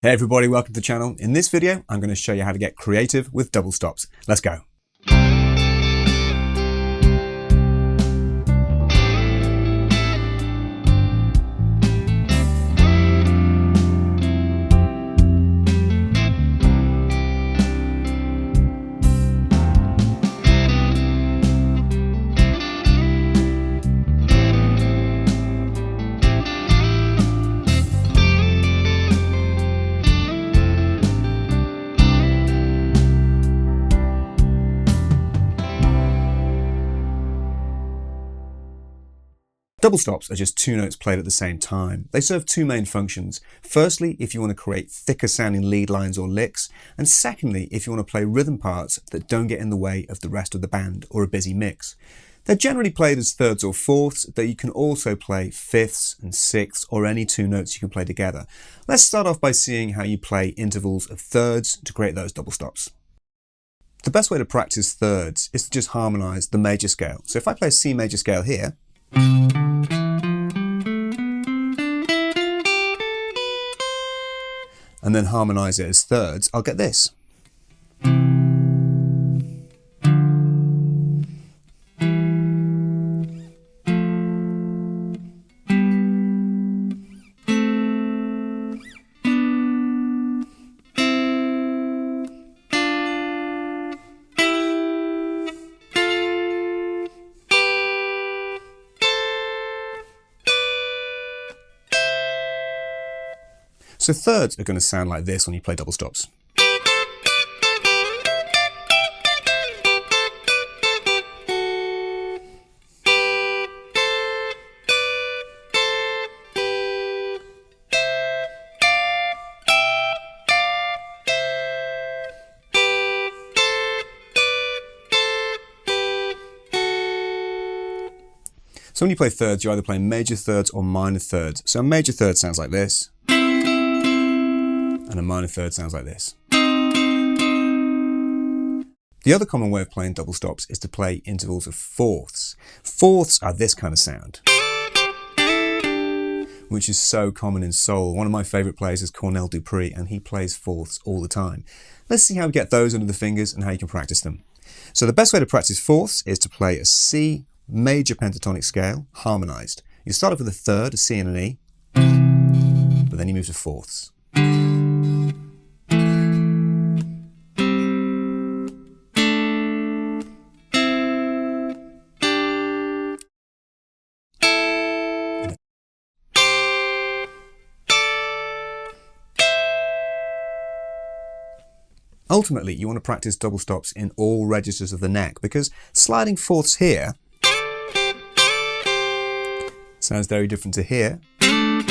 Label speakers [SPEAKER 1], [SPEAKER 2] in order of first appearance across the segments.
[SPEAKER 1] Hey everybody, welcome to the channel. In this video, I'm going to show you how to get creative with double stops. Let's go. Double stops are just two notes played at the same time. They serve two main functions. Firstly, if you want to create thicker sounding lead lines or licks, and secondly, if you want to play rhythm parts that don't get in the way of the rest of the band or a busy mix. They're generally played as thirds or fourths, though you can also play fifths and sixths or any two notes you can play together. Let's start off by seeing how you play intervals of thirds to create those double stops. The best way to practice thirds is to just harmonize the major scale. So if I play a C major scale here, and then harmonize it as thirds, I'll get this. So thirds are going to sound like this when you play double stops. So when you play thirds, you're either playing major thirds or minor thirds. So a major third sounds like this, and a minor third sounds like this. The other common way of playing double stops is to play intervals of fourths. Fourths are this kind of sound, which is so common in soul. One of my favorite players is Cornell Dupree, and he plays fourths all the time. Let's see how we get those under the fingers and how you can practice them. So the best way to practice fourths is to play a C major pentatonic scale, harmonized. You start off with a third, a C and an E, but then you move to fourths. Ultimately, you want to practice double stops in all registers of the neck, because sliding fourths here sounds very different to here, and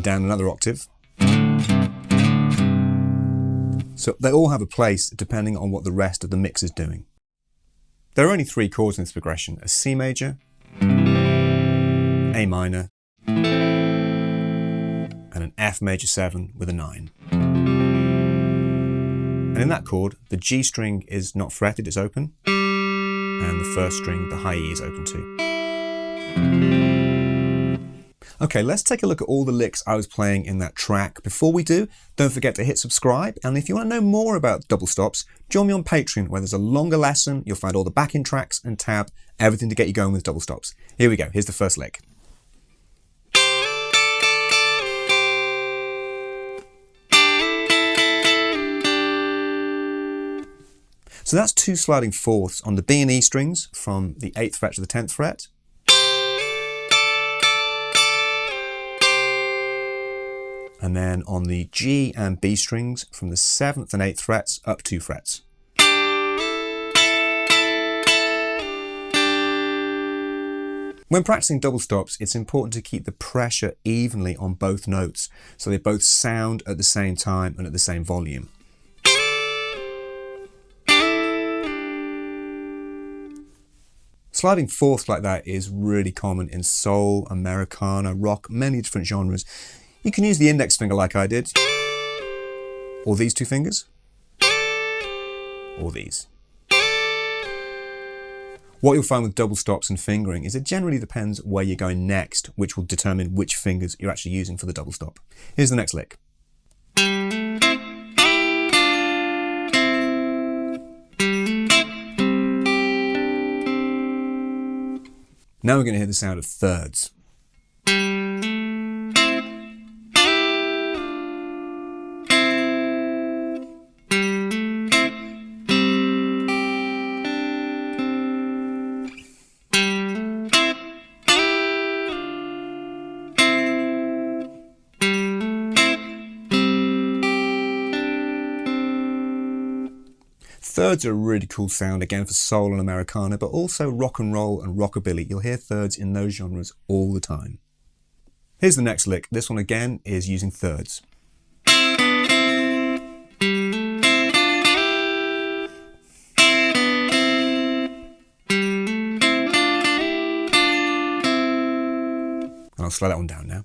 [SPEAKER 1] down another octave. So they all have a place depending on what the rest of the mix is doing. There are only three chords in this progression: a C major, A minor, and an F major 7 with a 9. And in that chord, the G string is not fretted, it's open, and the first string, the high E, is open too. Okay, let's take a look at all the licks I was playing in that track. Before we do, don't forget to hit subscribe, and if you want to know more about double stops, join me on Patreon, where there's a longer lesson. You'll find all the backing tracks and tab, everything to get you going with double stops. Here we go, here's the first lick. So that's two sliding fourths on the B and E strings from the 8th fret to the 10th fret. And then on the G and B strings from the 7th and 8th frets up 2 frets. When practicing double stops, it's important to keep the pressure evenly on both notes, so they both sound at the same time and at the same volume. Sliding fourths like that is really common in soul, Americana, rock, many different genres. You can use the index finger like I did, or these two fingers, or these. What you'll find with double stops and fingering is it generally depends where you're going next, which will determine which fingers you're actually using for the double stop. Here's the next lick. Now we're going to hear the sound of thirds. Thirds are a really cool sound, again, for soul and Americana, but also rock and roll and rockabilly. You'll hear thirds in those genres all the time. Here's the next lick. This one again is using thirds. And I'll slow that one down now.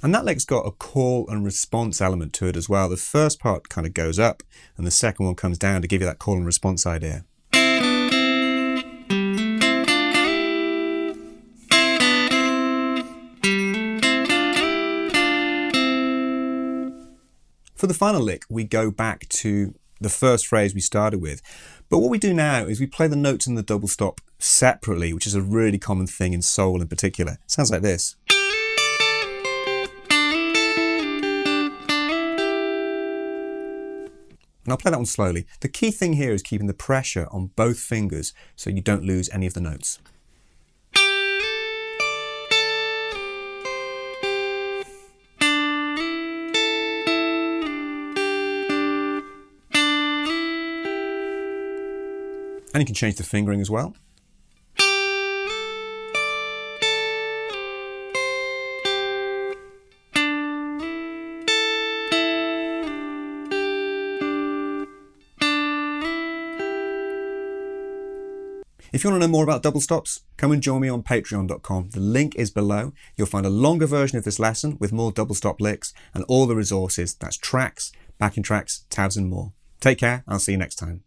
[SPEAKER 1] And that lick's got a call and response element to it as well. The first part kind of goes up and the second one comes down to give you that call and response idea. For the final lick, we go back to the first phrase we started with. But what we do now is we play the notes in the double stop separately, which is a really common thing in soul in particular. It sounds like this. And I'll play that one slowly. The key thing here is keeping the pressure on both fingers so you don't lose any of the notes. And you can change the fingering as well. If you want to know more about double stops, come and join me on patreon.com. The link is below. You'll find a longer version of this lesson with more double stop licks and all the resources. That's tracks, backing tracks, tabs and more. Take care. I'll see you next time.